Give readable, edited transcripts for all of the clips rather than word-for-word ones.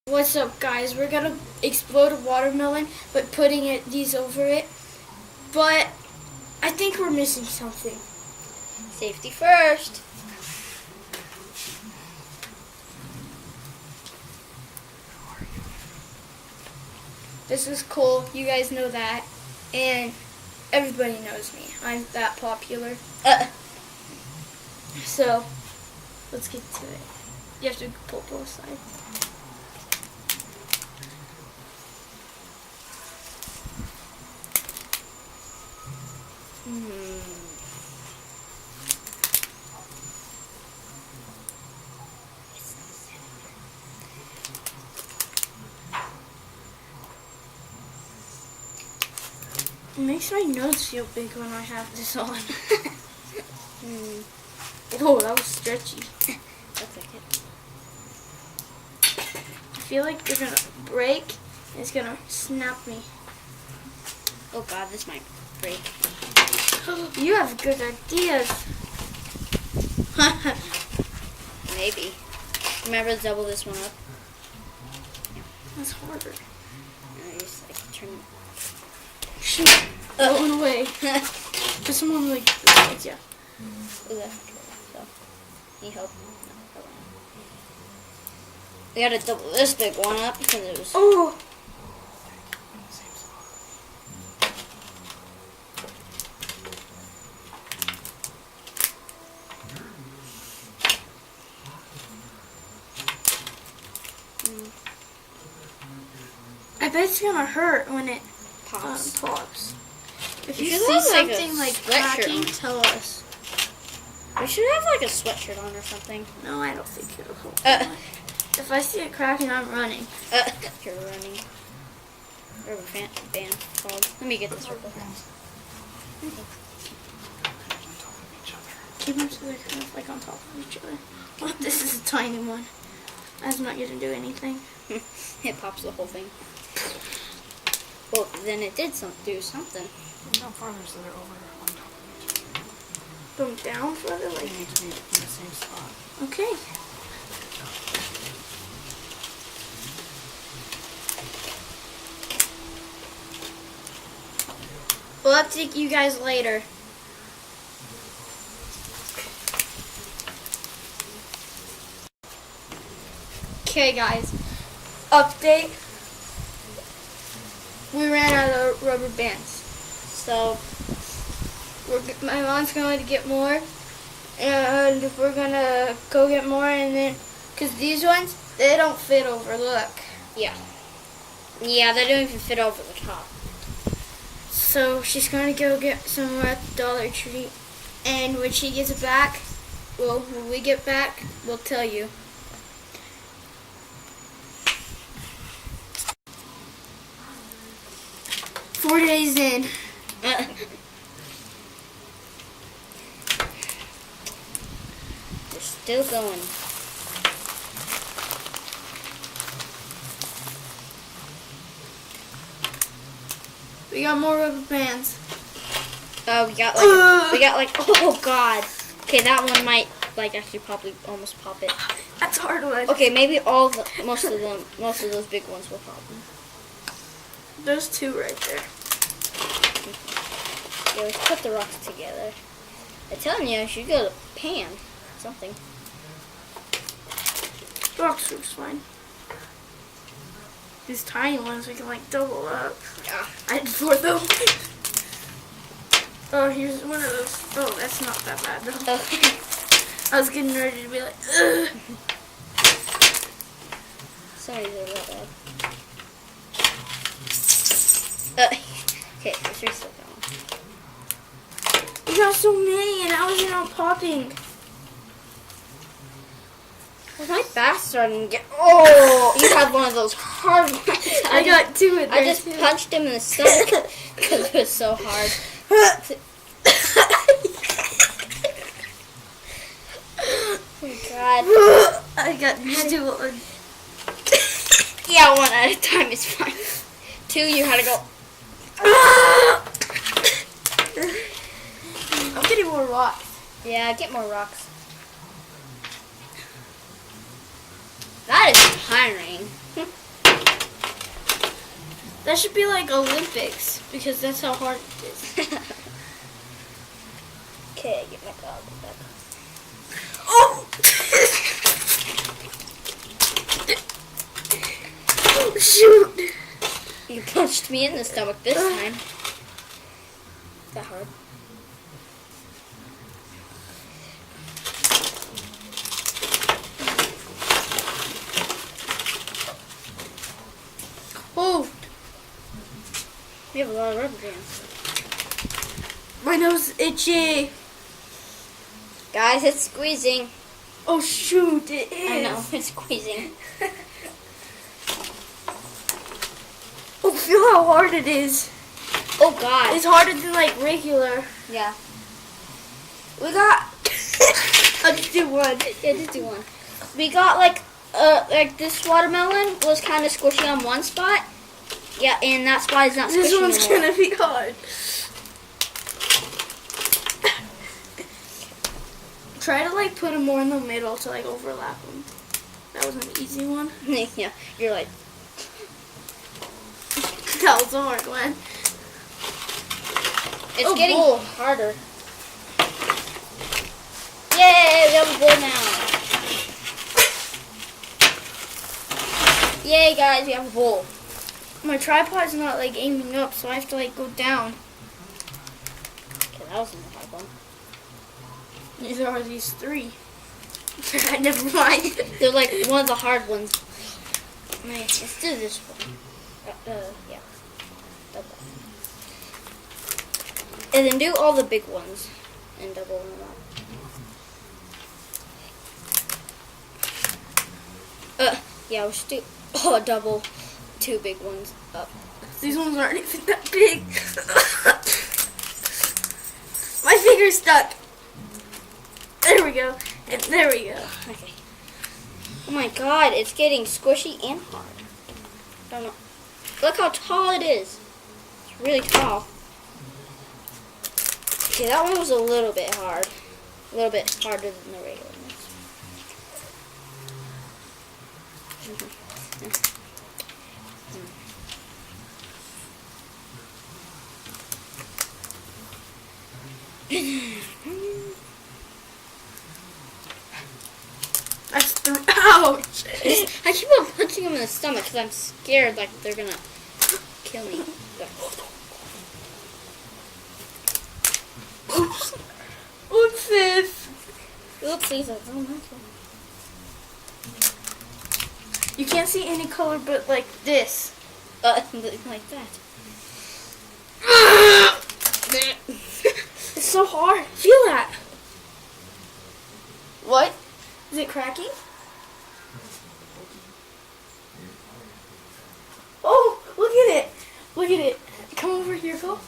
What's up, guys? We're gonna explode a watermelon, but putting these over it. But I think we're missing something. Safety first. This is cool. You guys know that, and everybody knows me. I'm that popular. So let's get to it. You have to pull both sides. It makes my nose feel big when I have this on. Oh, that was stretchy. Looks like it. I feel like they're gonna break. And it's gonna snap me. Oh God, this might break. You have good ideas. Maybe. Remember to double this one up. That's harder. And just like turn. Shoot. Going away. Put someone like this. Yeah. Ooh, that's control. So, need help? No, probably not. We gotta double this big one up because it was. Oh. I bet it's gonna hurt when it pops. If you see something like cracking, tell us. We should have like a sweatshirt on or something. No, I don't think it'll hold. If I see it cracking, I'm running. You're running. Rubber band called. Let me get this rubber band. Keep them so they're kind of like on top of each other. Oh, this is a tiny one. That's not gonna do anything. It pops the whole thing. Well, then it did do something. Down farther so they're over on top of each other. Go down further, like. They need to be in the same spot. Okay. We'll have to take you guys later. Okay, guys. Update. We ran out of rubber bands. So, my mom's going to get more. And we're going to go get more. And then, because these ones, they don't fit over. Look. Yeah. Yeah, they don't even fit over the top. So, she's going to go get some more at the Dollar Tree. And when she gets it back, well, when we get back, we'll tell you. Four days in. They're still going. We got more rubber bands. Oh, we got like, oh God. Okay, that one might like actually probably almost pop it. That's hard one. Okay, maybe most of those big ones will pop them. There's two right there. Yeah, let's put the rocks together. I'm telling you, I should go to Pan. Something. Rocks are fine. These tiny ones we can like double up. Yeah. I had four though. Oh, here's one of those. Oh, that's not that bad though. I was getting ready to be like, ugh. Sorry, they're real bad. Okay, let's restart that one. You got so many and how is it not popping? Well, my back's starting to get. Oh, you have one of those hard ones. I got two in there. I just punched him in the stomach because it was so hard. Oh God. I got two. Yeah, one at a time is fine. Two, you had to go. I'm getting more rocks. Yeah, get more rocks. That is tiring. That should be like Olympics because that's how hard it is. Okay, get my goggles back. Oh! Oh, shoot! You punched me in the stomach this time. Is that hard? Oh! We have a lot of rubber bands. My nose is itchy. Guys, it's squeezing. Oh, shoot, it is. I know, it's squeezing. Oh, feel how hard it is. Oh, God. It's harder than like regular. Yeah. We got. Let's do one. Yeah, just do one. We got like this watermelon was kind of squishy on one spot. Yeah, and that spot is not squishy This one's anymore. gonna be hard. Try to like put them more in the middle to like overlap them. That was an easy one. Yeah, you're like, That was a hard one. it's Oh, getting bowl. harder. Yay, we have a bowl now. Yay, guys, we have a bowl. My tripod's not like aiming up, so I have to like go down. Okay, that wasn't a hard one. Neither are these three. Never mind. They're like one of the hard ones. Nice, let's do this one. Yeah. Double. And then do all the big ones and double them up. Yeah, we should do double 2 big ones up. These ones aren't even that big. My finger's stuck. There we go. And there we go. Okay. Oh my God, it's getting squishy and hard. I don't know. Look how tall it is. It's really tall. Okay, that one was a little bit hard. A little bit harder than the regular ones. That's ouch. I keep on punching them in the stomach because I'm scared like they're gonna kill me. Oopsies. Oopsies, I don't know. You can't see any color but like this. Like that. It's so hard. Feel that. What? Is it cracking? Oh, look at it. Look at it. Come over here, Cole.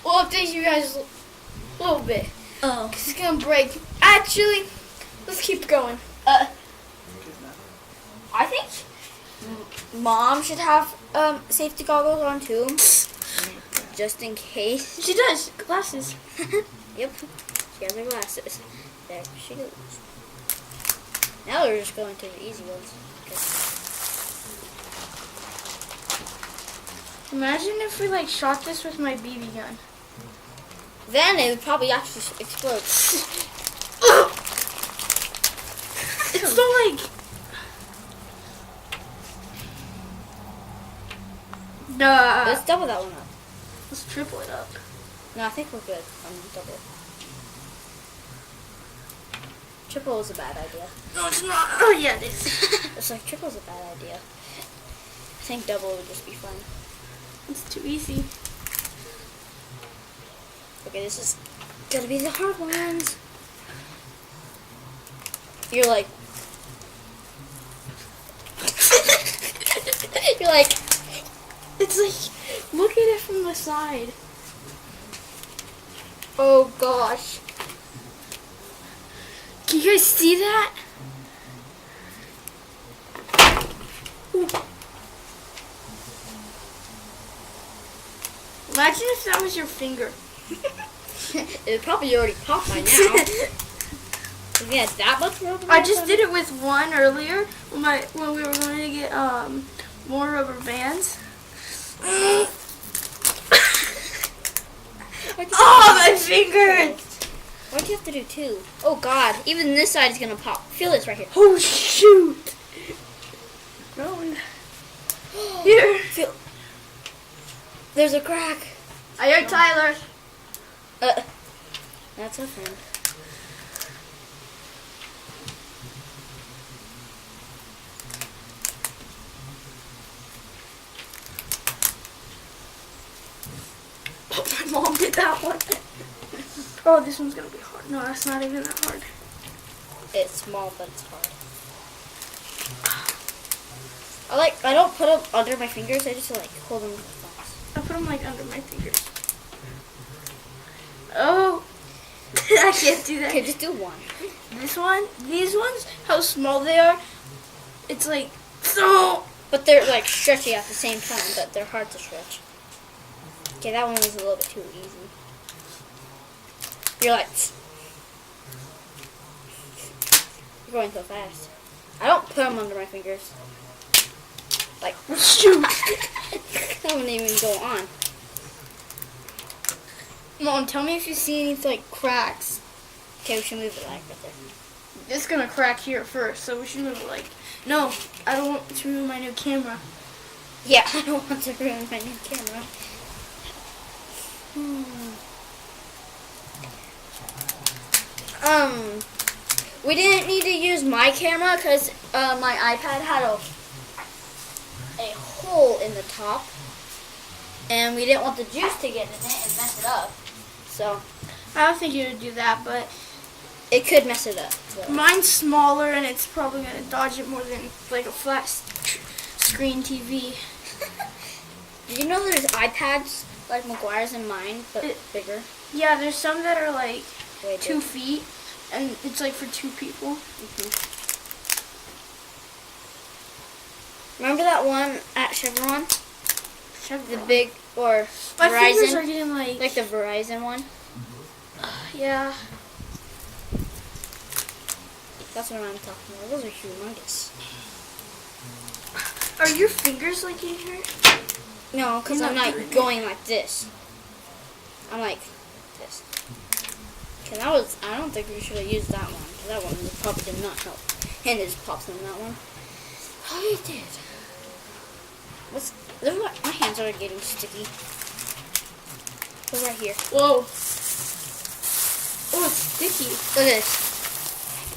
We'll update you guys a little bit. Oh. Because it's going to break. Actually, let's keep going. I think Mom should have safety goggles on too, just in case. She does. Glasses. Yep, she has her glasses. There she goes. Now we're just going to the easy ones. Imagine if we like shot this with my BB gun. Then it would probably actually explode. It's so like... Nah. Let's double that one up. Let's triple it up. No, I think we're good on double. Triple is a bad idea. No, it's not. Oh, yeah, it is. It's like triple's a bad idea. I think double would just be fun. It's too easy. Okay, this is gonna be the hard ones. You're like... You're like... It's like, look at it from the side. Oh gosh. Can you guys see that? Ooh. Imagine if that was your finger. It probably already popped by now. If Yeah, that much rubber bands? I just did it with one earlier when we were going to get more rubber bands. Oh, my fingers! Why'd you have to do two? Oh God, even this side is gonna pop. Feel this right here. Oh shoot! No. Here. Feel. There's a crack. I heard Tyler. That's a friend. Oh, my mom did that one. Oh, this one's gonna be hard. No, that's not even that hard. It's small, but it's hard. I don't put them under my fingers. I just like hold them with my thumbs. I put them like under my fingers. Oh, I can't do that. Okay, just do one. This one, these ones, how small they are. It's like so. But they're like stretchy at the same time, but they're hard to stretch. Okay, that one was a little bit too easy. You're like, you're going so fast. I don't put them under my fingers. Like, Shoot. that wouldn't even go on. Mom, tell me if you see any like cracks. Okay, we should move it like right there. It's gonna crack here first, so we should move it like. No, I don't want to ruin my new camera. Yeah, I don't want to ruin my new camera. We didn't need to use my camera because my iPad had a hole in the top, and we didn't want the juice to get in it and mess it up. So I don't think you would do that, but it could mess it up. So. mine's smaller and it's probably gonna dodge it more than like a flat screen TV. Did you know there's iPads like McGuire's and mine, but bigger? Yeah, there's some that are like Way 2 big. feet, and it's like for 2 people. Remember that one at Chevron? The big, or My fingers are Verizon? getting Like the Verizon one? yeah. That's what I'm talking about. Those are humongous. Are your fingers like getting hurt? No, because You're I'm not not doing it. going like this. I'm like this. Okay, that was, I don't think we should have used that one. 'Cause that one probably did not help. And it just pops in that one. Oh, it did. My hands are getting sticky. Go right here. Whoa. Oh, it's sticky. Look at this.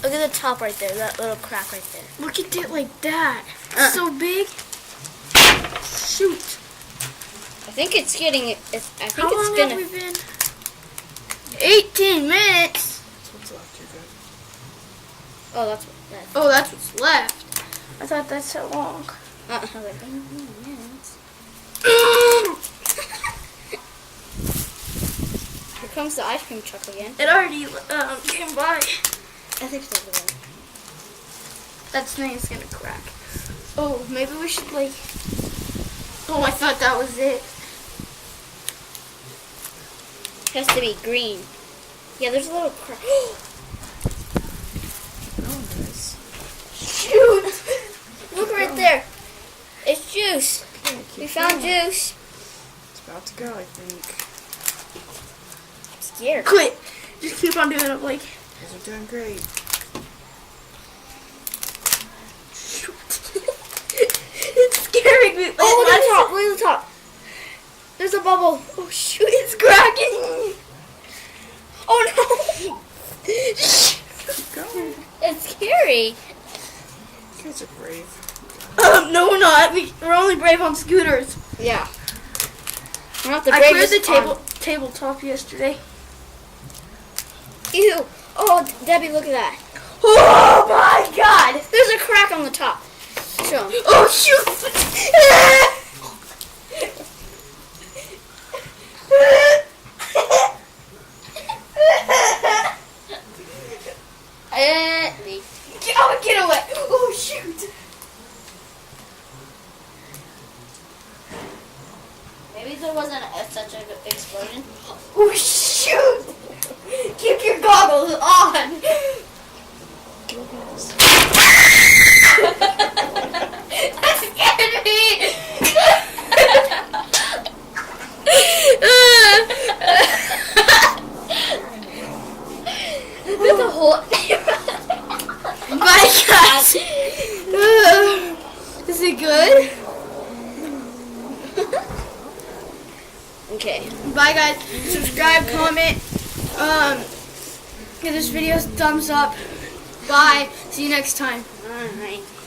Look at the top right there. That little crack right there. Look at it like that. So big. Shoot. I think it's getting. I think How it's long gonna. have we been? 18 minutes. That's what's left, you're good. Oh, that's what. Oh, that's what's left. I thought that's so long. I was like, minutes. Here comes the ice cream truck again. It already came by. I think so. That snake's gonna crack. Oh, maybe we should like. Oh, I thought that was it. It has to be green. Yeah, there's a little crack. Oh, nice. Shoot! Look right there. It's juice. Okay, We keep found going. juice. It's about to go, I think. I'm scared. Quit. Just keep on doing it like. You guys are doing great. Shoot. It's scaring me. Oh, look at the top. Look at the top. There's a bubble. Oh shoot! It's cracking. Oh no. Keep going. It's scary. You guys are brave. No, we're not. We're only brave on scooters. Yeah. We're not the I cleared bravest the tabletop yesterday. Ew. Oh, Debbie, look at that. Oh my God! There's a crack on the top. Show 'em. Oh shoot! Get away! Oh shoot! Maybe there wasn't such an explosion. Oh shoot! Keep your goggles on! Bye, guys. Subscribe, comment. Give this video a thumbs up. Bye. See you next time. Alright.